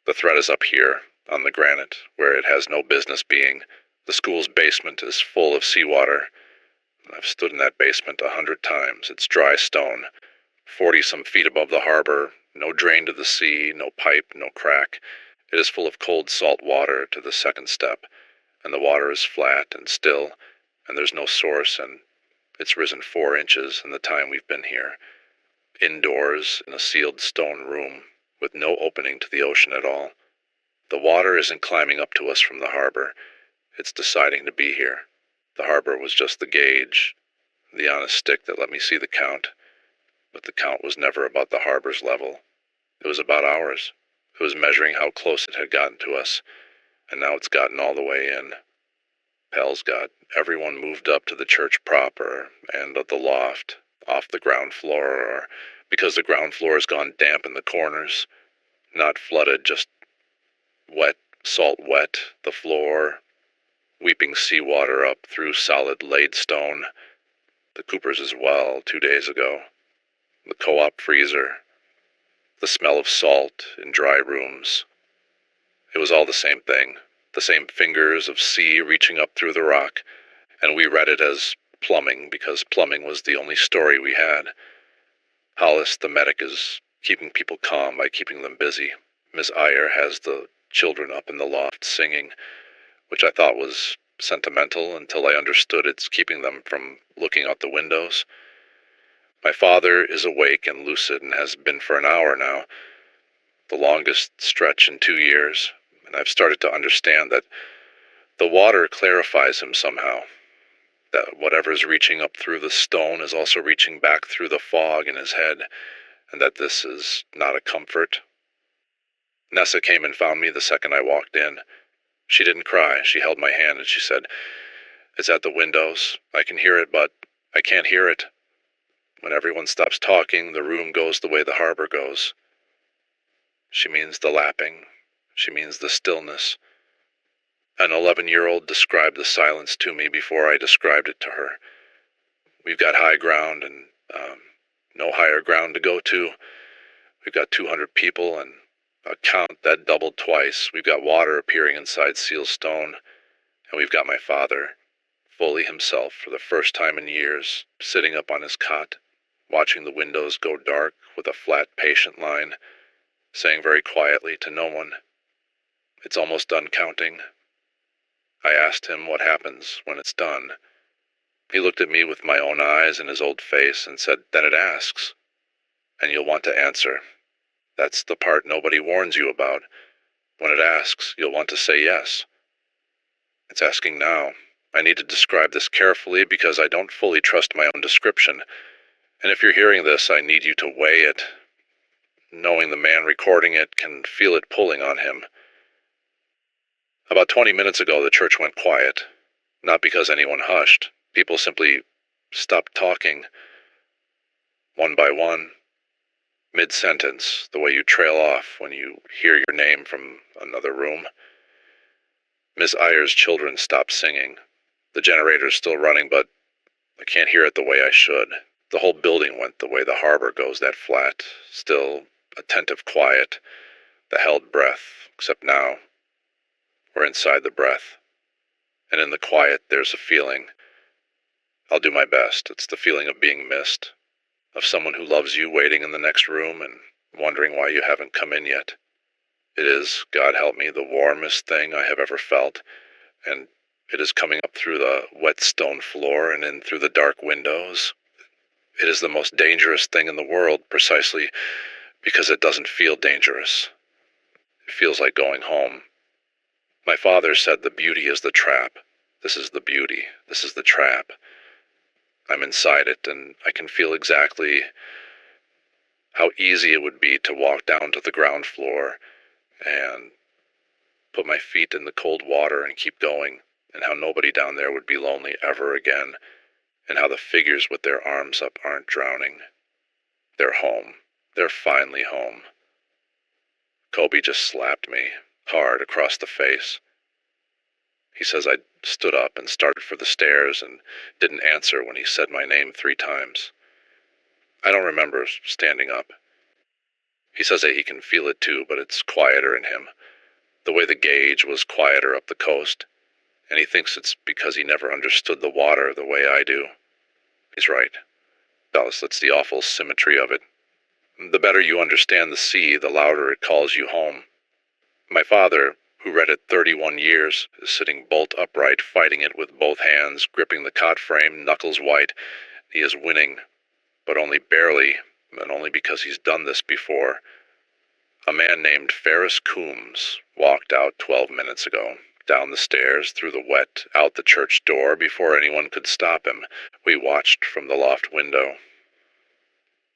The threat is up here, on the granite, where it has no business being. The school's basement is full of seawater. I've stood in that basement 100 times. It's dry stone, 40-some feet above the harbor, no drain to the sea, no pipe, no crack. It is full of cold salt water to the second step, and the water is flat and still, and there's no source, and it's risen 4 inches in the time we've been here. Indoors, in a sealed stone room, with no opening to the ocean at all. The water isn't climbing up to us from the harbor. It's deciding to be here. The harbor was just the gauge, the honest stick that let me see the count. But the count was never about the harbor's level. It was about ours. It was measuring how close it had gotten to us, and now it's gotten all the way in. Pell's got everyone moved up to the church proper and the loft, off the ground floor, or because the ground floor has gone damp in the corners. Not flooded, just wet, salt wet, the floor, weeping seawater up through solid laid stone. The Cooper's as well, 2 days ago. The co-op freezer. The smell of salt in dry rooms. It was all the same thing. The same fingers of sea reaching up through the rock, and we read it as plumbing because plumbing was the only story we had. Hollis, the medic, is keeping people calm by keeping them busy. Miss Iyer has the children up in the loft singing, which I thought was sentimental until I understood it's keeping them from looking out the windows. My father is awake and lucid and has been for an hour now, the longest stretch in 2 years, and I've started to understand that the water clarifies him somehow, that whatever's reaching up through the stone is also reaching back through the fog in his head, and that this is not a comfort. Nessa came and found me the second I walked in. She didn't cry. She held my hand and she said, "It's at the windows. I can hear it, but I can't hear it. When everyone stops talking, the room goes the way the harbor goes." She means the lapping. She means the stillness. An 11-year-old described the silence to me before I described it to her. We've got high ground and no higher ground to go to. We've got 200 people and a count that doubled twice. We've got water appearing inside seal stone, and we've got my father, fully himself for the first time in years, sitting up on his cot, watching the windows go dark with a flat patient line, saying very quietly to no one, "It's almost done counting." I asked him what happens when it's done. He looked at me with my own eyes in his old face and said, "Then it asks, and you'll want to answer. That's the part nobody warns you about. When it asks, you'll want to say yes." It's asking now. I need to describe this carefully because I don't fully trust my own description. And if you're hearing this, I need you to weigh it. Knowing the man recording it can feel it pulling on him. About 20 minutes ago, the church went quiet. Not because anyone hushed. People simply stopped talking. One by one. Mid-sentence, the way you trail off when you hear your name from another room. Miss Iyer's children stopped singing. The generator's still running, but I can't hear it the way I should. The whole building went the way the harbor goes, that flat, still, attentive quiet, the held breath, except now, we're inside the breath. And in the quiet, there's a feeling. I'll do my best. It's the feeling of being missed, of someone who loves you waiting in the next room and wondering why you haven't come in yet. It is, God help me, the warmest thing I have ever felt, and it is coming up through the wet stone floor and in through the dark windows. It is the most dangerous thing in the world, precisely because it doesn't feel dangerous. It feels like going home. My father said the beauty is the trap. This is the beauty. This is the trap. I'm inside it, and I can feel exactly how easy it would be to walk down to the ground floor and put my feet in the cold water and keep going, and how nobody down there would be lonely ever again, and how the figures with their arms up aren't drowning. They're home. They're finally home. Kobe just slapped me, hard across the face. He says I stood up and started for the stairs and didn't answer when he said my name 3 times. I don't remember standing up. He says that he can feel it too, but it's quieter in him. The way the gauge was quieter up the coast, and he thinks it's because he never understood the water the way I do. He's right. Dallas, that's the awful symmetry of it. The better you understand the sea, the louder it calls you home. My father, who read it 31 years, is sitting bolt upright, fighting it with both hands, gripping the cot frame, knuckles white. He is winning, but only barely, and only because he's done this before. A man named Ferris Coombs walked out 12 minutes ago, down the stairs, through the wet, out the church door, before anyone could stop him. We watched from the loft window.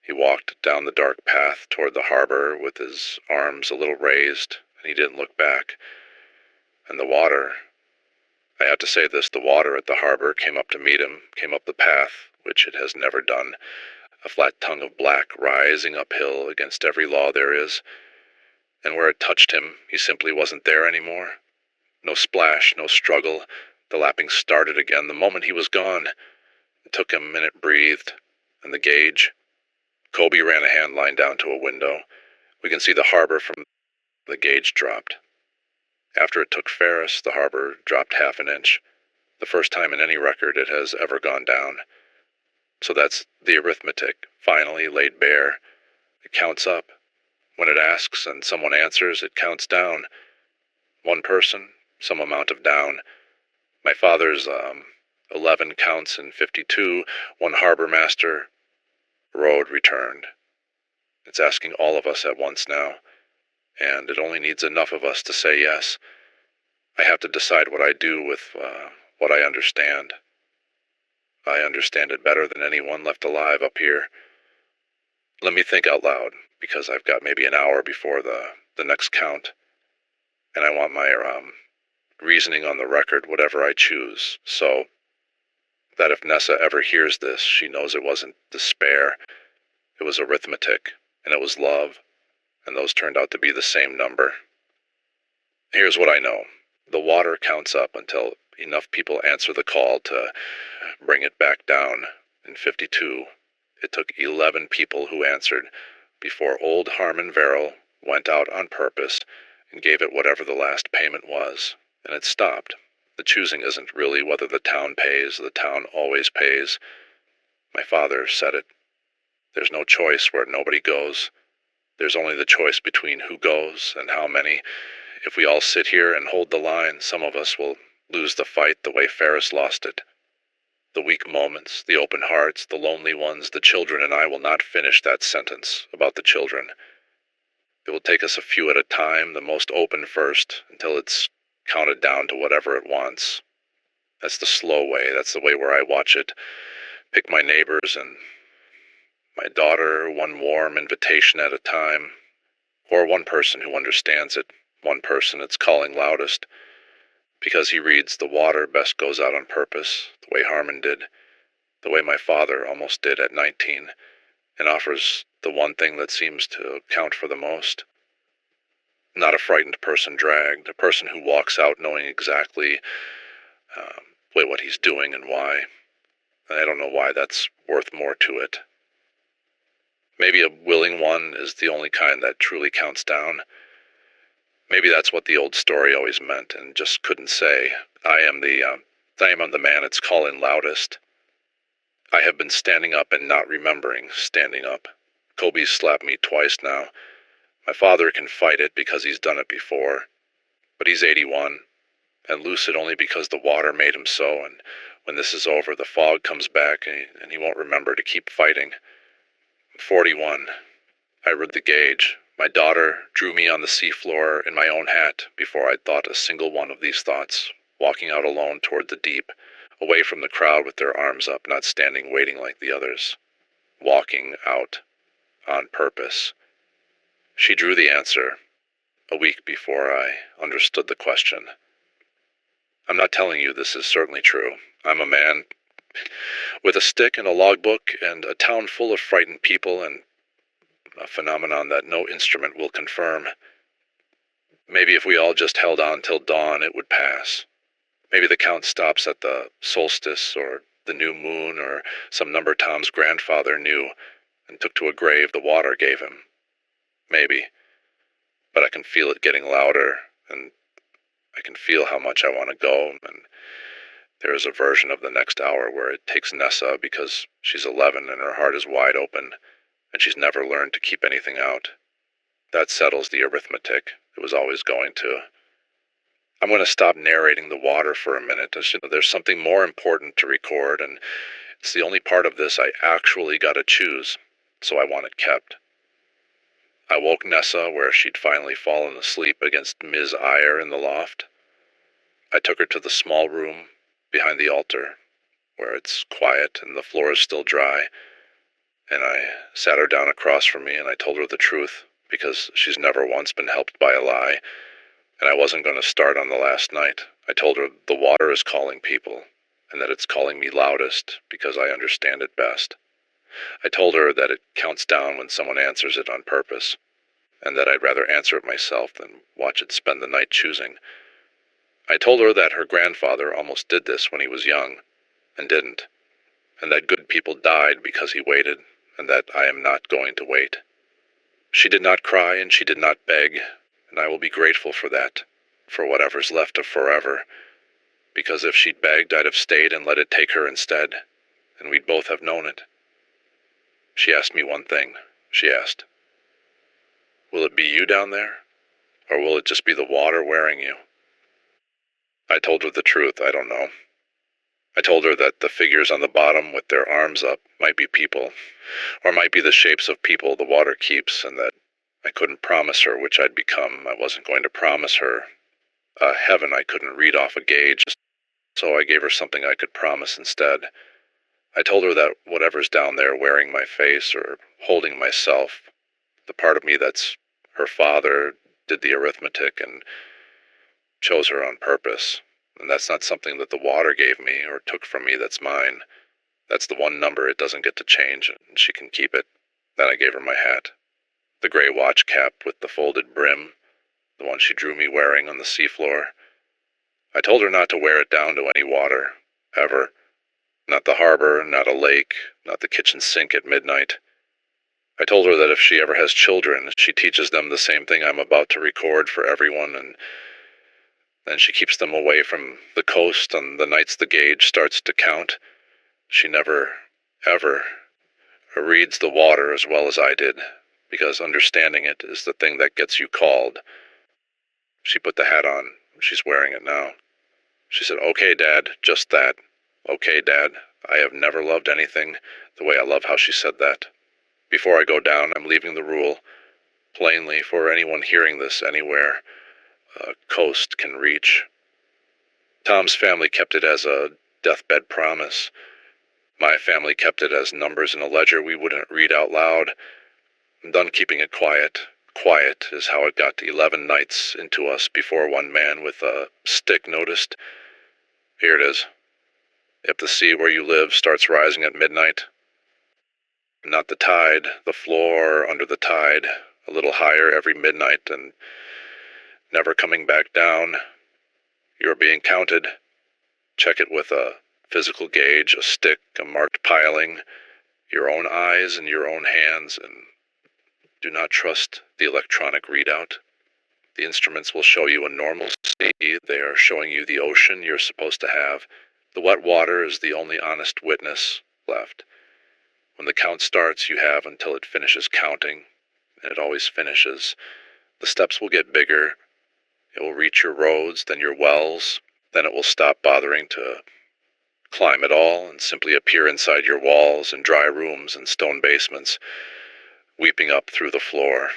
He walked down the dark path toward the harbor with his arms a little raised, and he didn't look back. And the water, I have to say this, the water at the harbor came up to meet him, came up the path, which it has never done, a flat tongue of black rising uphill against every law there is. And where it touched him, he simply wasn't there anymore. No splash, no struggle. The lapping started again the moment he was gone. It took him a minute, breathed, and the gauge. Kobe ran a hand line down to a window. We can see the harbor from the gauge dropped. After it took Ferris, the harbor dropped half an inch. The first time in any record it has ever gone down. So that's the arithmetic, finally laid bare. It counts up. When it asks and someone answers, it counts down. One person, some amount of down. My father's 11 counts in 52, one harbor master, road returned. It's asking all of us at once now, and it only needs enough of us to say yes. I have to decide what I do with what I understand. I understand it better than anyone left alive up here. Let me think out loud, because I've got maybe an hour before the next count, and I want my reasoning on the record, whatever I choose, so that if Nessa ever hears this, she knows it wasn't despair. It was arithmetic, and it was love, and those turned out to be the same number. Here's what I know. The water counts up until enough people answer the call to bring it back down. In 52, it took 11 people who answered before old Harmon Verrill went out on purpose and gave it whatever the last payment was, and it stopped. The choosing isn't really whether the town pays. The town always pays. My father said it. There's no choice where nobody goes. There's only the choice between who goes and how many. If we all sit here and hold the line, some of us will lose the fight the way Ferris lost it. The weak moments, the open hearts, the lonely ones, the children, and I will not finish that sentence about the children. It will take us a few at a time, the most open first, until it's counted down to whatever it wants. That's the slow way. That's the way where I watch it. Pick my neighbors and my daughter, one warm invitation at a time. Or one person who understands it. One person it's calling loudest. Because he reads the water best goes out on purpose, the way Harmon did, the way my father almost did at 19, and offers the one thing that seems to count for the most. Not a frightened person dragged, a person who walks out knowing exactly what he's doing and why. And I don't know why that's worth more to it. Maybe a willing one is the only kind that truly counts down. Maybe that's what the old story always meant and just couldn't say. I am the man it's calling loudest. I have been standing up and not remembering standing up. Kobe's slapped me twice now. My father can fight it because he's done it before, but he's 81, and lucid only because the water made him so, and when this is over, the fog comes back, and he won't remember to keep fighting. I'm 41. I read the gauge. My daughter drew me on the seafloor in my own hat before I'd thought a single one of these thoughts, walking out alone toward the deep, away from the crowd with their arms up, not standing waiting like the others. Walking out on purpose. She drew the answer a week before I understood the question. I'm not telling you this is certainly true. I'm a man with a stick and a logbook and a town full of frightened people and a phenomenon that no instrument will confirm. Maybe if we all just held on till dawn, it would pass. Maybe the count stops at the solstice or the new moon or some number Tom's grandfather knew and took to a grave the water gave him. Maybe. But I can feel it getting louder, and I can feel how much I want to go, and there is a version of the next hour where it takes Nessa because she's 11 and her heart is wide open, and she's never learned to keep anything out. That settles the arithmetic. It was always going to. I'm going to stop narrating the water for a minute. There's something more important to record, and it's the only part of this I actually got to choose, so I want it kept. I woke Nessa where she'd finally fallen asleep against Ms. Iyer in the loft. I took her to the small room behind the altar, where it's quiet and the floor is still dry, and I sat her down across from me and I told her the truth, because she's never once been helped by a lie, and I wasn't going to start on the last night. I told her the water is calling people, and that it's calling me loudest because I understand it best. I told her that it counts down when someone answers it on purpose, and that I'd rather answer it myself than watch it spend the night choosing. I told her that her grandfather almost did this when he was young, and didn't, and that good people died because he waited, and that I am not going to wait. She did not cry and she did not beg, and I will be grateful for that, for whatever's left of forever, because if she'd begged, I'd have stayed and let it take her instead, and we'd both have known it. She asked me one thing. She asked, "Will it be you down there, or will it just be the water wearing you?" I told her the truth, I don't know. I told her that the figures on the bottom with their arms up might be people, or might be the shapes of people the water keeps, and that I couldn't promise her which I'd become. I wasn't going to promise her a heaven I couldn't read off a gauge, so I gave her something I could promise instead. I told her that whatever's down there wearing my face or holding myself, the part of me that's her father did the arithmetic and chose her on purpose. And that's not something that the water gave me or took from me that's mine. That's the one number it doesn't get to change, and she can keep it. Then I gave her my hat. The gray watch cap with the folded brim, the one she drew me wearing on the seafloor. I told her not to wear it down to any water, ever. Not the harbor, not a lake, not the kitchen sink at midnight. I told her that if she ever has children, she teaches them the same thing I'm about to record for everyone, and then she keeps them away from the coast on the nights the gauge starts to count. She never, ever reads the water as well as I did, because understanding it is the thing that gets you called. She put the hat on. She's wearing it now. She said, "Okay, Dad, just that. Okay, Dad, I have never loved anything the way I love how she said that. Before I go down, I'm leaving the rule, plainly for anyone hearing this anywhere a coast can reach. Tom's family kept it as a deathbed promise. My family kept it as numbers in a ledger we wouldn't read out loud. I'm done keeping it quiet. Quiet is how it got 11 nights into us before one man with a stick noticed. Here it is. If the sea where you live starts rising at midnight, not the tide, the floor under the tide, a little higher every midnight and never coming back down, you're being counted. Check it with a physical gauge, a stick, a marked piling, your own eyes and your own hands, and do not trust the electronic readout. The instruments will show you a normal sea. They are showing you the ocean you're supposed to have. The wet water is the only honest witness left. When the count starts, you have until it finishes counting. and it always finishes. The steps will get bigger. It will reach your roads, then your wells. Then it will stop bothering to climb at all and simply appear inside your walls and dry rooms and stone basements, weeping up through the floor.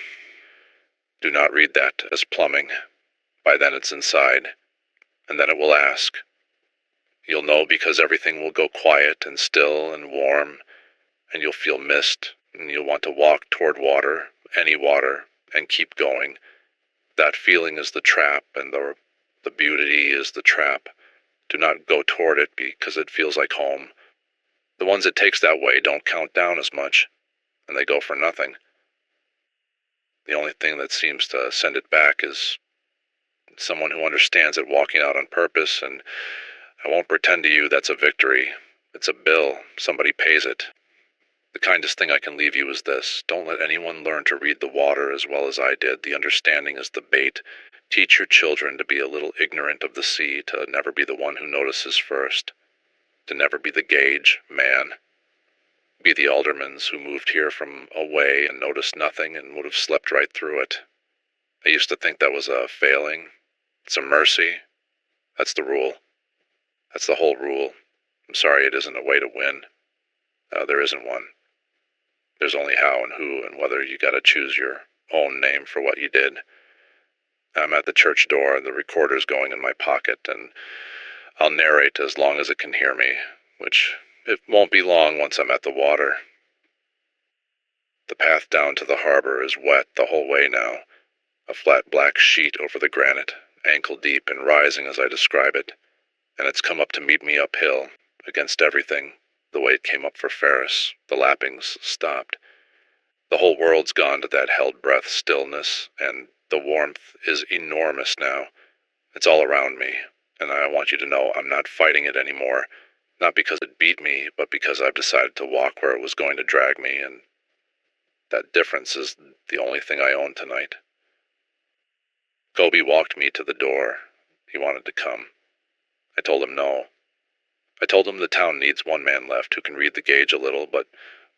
Do not read that as plumbing. By then it's inside, and then it will ask. You'll know because everything will go quiet and still and warm, and you'll feel mist, and you'll want to walk toward water, any water, and keep going. That feeling is the trap, and the beauty is the trap. Do not go toward it because it feels like home. The ones it takes that way don't count down as much, and they go for nothing. The only thing that seems to send it back is someone who understands it walking out on purpose, and I won't pretend to you that's a victory. It's a bill. Somebody pays it. The kindest thing I can leave you is this. Don't let anyone learn to read the water as well as I did. The understanding is the bait. Teach your children to be a little ignorant of the sea, to never be the one who notices first, to never be the gauge, man. Be the aldermans who moved here from away and noticed nothing and would have slept right through it. I used to think that was a failing. It's a mercy. That's the rule. That's the whole rule. I'm sorry it isn't a way to win. There isn't one. There's only how and who and whether you gotta choose your own name for what you did. I'm at the church door, the recorder's going in my pocket, and I'll narrate as long as it can hear me, which it won't be long once I'm at the water. The path down to the harbor is wet the whole way now, a flat black sheet over the granite, ankle deep and rising as I describe it, and it's come up to meet me uphill, against everything, the way it came up for Ferris. The lappings stopped. The whole world's gone to that held breath stillness, and the warmth is enormous now. It's all around me, and I want you to know I'm not fighting it anymore, not because it beat me, but because I've decided to walk where it was going to drag me, and that difference is the only thing I own tonight. Kobe walked me to the door. He wanted to come. I told him no. I told him the town needs one man left who can read the gauge a little, but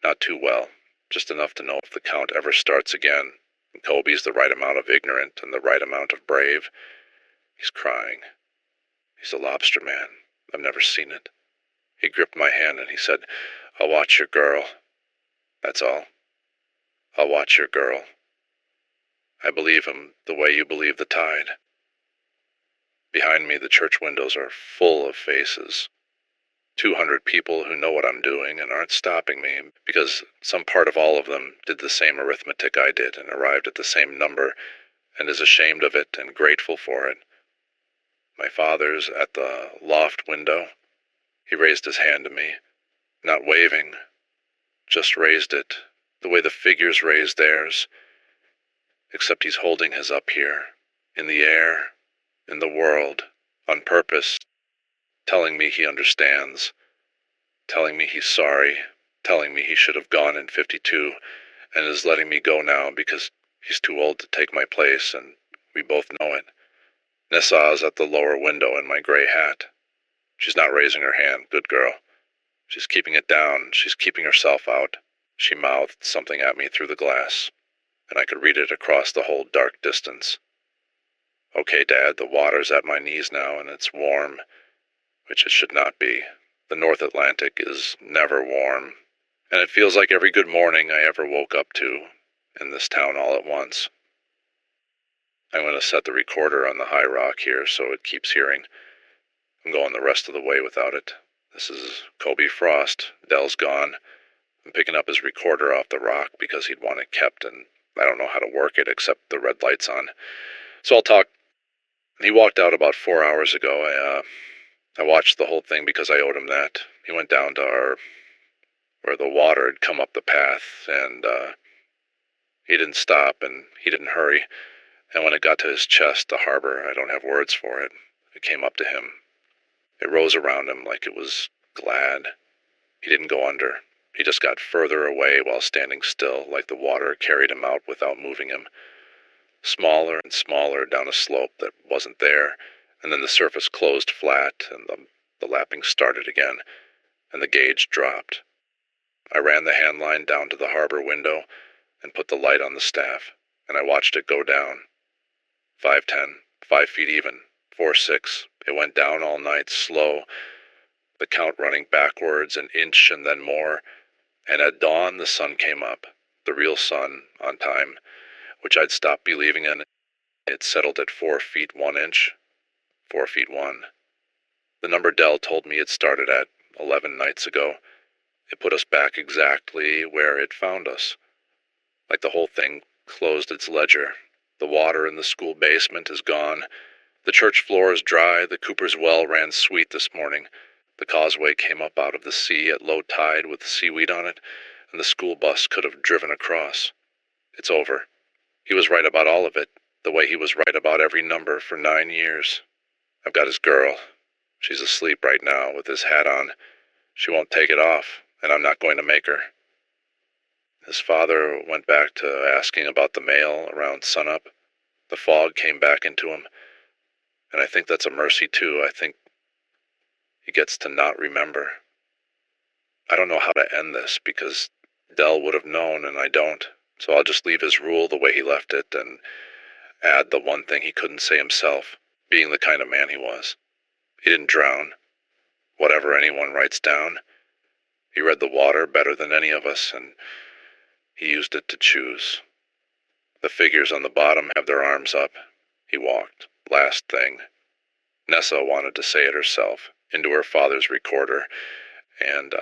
not too well, just enough to know if the count ever starts again. And Kobe's the right amount of ignorant and the right amount of brave. He's crying. He's a lobster man. I've never seen it. He gripped my hand and he said, I'll watch your girl. That's all. I'll watch your girl. I believe him the way you believe the tide. Behind me, the church windows are full of faces. 200 people who know what I'm doing and aren't stopping me because some part of all of them did the same arithmetic I did and arrived at the same number and is ashamed of it and grateful for it. My father's at the loft window. He raised his hand to me, not waving, just raised it, the way the figures raise theirs, except he's holding his up here, in the air, in the world, on purpose, telling me he understands, telling me he's sorry, telling me he should have gone in 52, and is letting me go now because he's too old to take my place, and we both know it. Nessa's at the lower window in my gray hat. She's not raising her hand, good girl. She's keeping it down, she's keeping herself out. She mouthed something at me through the glass, and I could read it across the whole dark distance. Okay, Dad, the water's at my knees now, and it's warm, which it should not be. The North Atlantic is never warm, and it feels like every good morning I ever woke up to in this town all at once. I'm going to set the recorder on the high rock here so it keeps hearing. I'm going the rest of the way without it. This is Kobe Frost. Dell's gone. I'm picking up his recorder off the rock because he'd want it kept, and I don't know how to work it except the red light's on. So I'll talk. He walked out about 4 hours ago. I watched the whole thing because I owed him that. He went down to where the water had come up the path, and he didn't stop, and he didn't hurry. And when it got to his chest, the harbor, I don't have words for it. It came up to him. It rose around him like it was glad. He didn't go under. He just got further away while standing still, like the water carried him out without moving him. Smaller and smaller down a slope that wasn't there, and then the surface closed flat, and the lapping started again, and the gauge dropped. I ran the hand line down to the harbor window, and put the light on the staff, and I watched it go down. 5:10, 5 feet even, 4:6. It went down all night, slow, the count running backwards an inch and then more, and at dawn the sun came up, the real sun, on time, which I'd stopped believing in. It settled at 4 feet 1 inch, 4 feet 1. The number Dell told me it started at 11 nights ago. It put us back exactly where it found us. Like the whole thing closed its ledger. The water in the school basement is gone. The church floor is dry. The Cooper's well ran sweet this morning. The causeway came up out of the sea at low tide with seaweed on it, and the school bus could have driven across. It's over. He was right about all of it, the way he was right about every number for 9 years. I've got his girl. She's asleep right now with his hat on. She won't take it off, and I'm not going to make her. His father went back to asking about the mail around sunup. The fog came back into him, and I think that's a mercy too. I think he gets to not remember. I don't know how to end this because Dell would have known and I don't, so I'll just leave his rule the way he left it and add the one thing he couldn't say himself, being the kind of man he was. He didn't drown. Whatever anyone writes down, he read the water better than any of us, and he used it to choose. The figures on the bottom have their arms up. He walked. Last thing. Nessa wanted to say it herself, into her father's recorder, and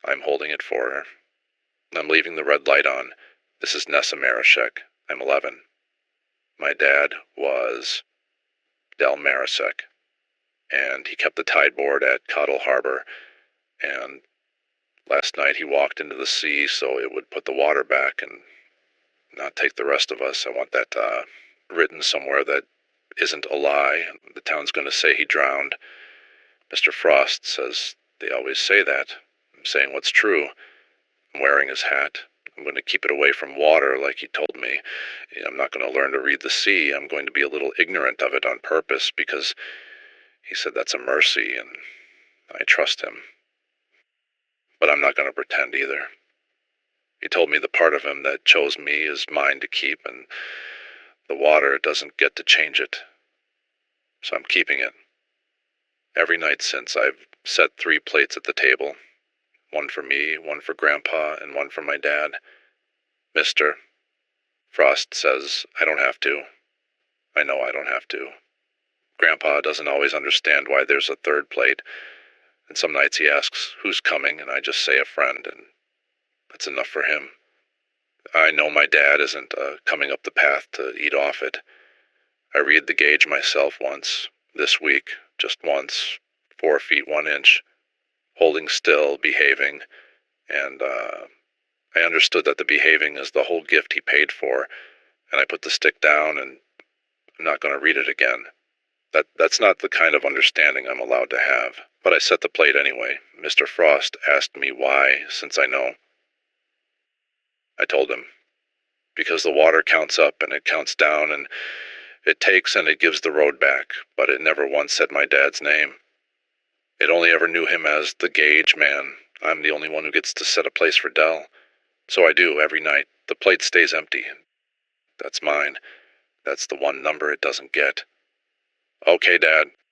I'm holding it for her. I'm leaving the red light on. This is Nessa Marashek. I'm 11. My dad was Del Marasek, and he kept the tide board at Codle Harbor, and last night he walked into the sea so it would put the water back and not take the rest of us. I want that written somewhere that isn't a lie. The town's going to say he drowned. Mr. Frost says they always say that. I'm saying what's true. I'm wearing his hat. I'm going to keep it away from water like he told me. I'm not going to learn to read the sea. I'm going to be a little ignorant of it on purpose because he said that's a mercy and I trust him. But I'm not going to pretend either. He told me the part of him that chose me is mine to keep, and the water doesn't get to change it. So I'm keeping it. Every night since, I've set 3 plates at the table. One for me, one for Grandpa, and one for my dad. Mr. Frost says I don't have to. I know I don't have to. Grandpa doesn't always understand why there's a 3rd plate, and some nights he asks who's coming, and I just say a friend, and that's enough for him. I know my dad isn't coming up the path to eat off it. I read the gauge myself once, this week, just once, 4 feet 1 inch, holding still, behaving, and I understood that the behaving is the whole gift he paid for, and I put the stick down and I'm not going to read it again. That's not the kind of understanding I'm allowed to have, but I set the plate anyway. Mr. Frost asked me why, since I know. I told him, because the water counts up and it counts down and it takes and it gives the road back, but it never once said my dad's name. It only ever knew him as the gauge man. I'm the only one who gets to set a place for Dell. So I do every night. The plate stays empty. That's mine. That's the one number it doesn't get. Okay, Dad,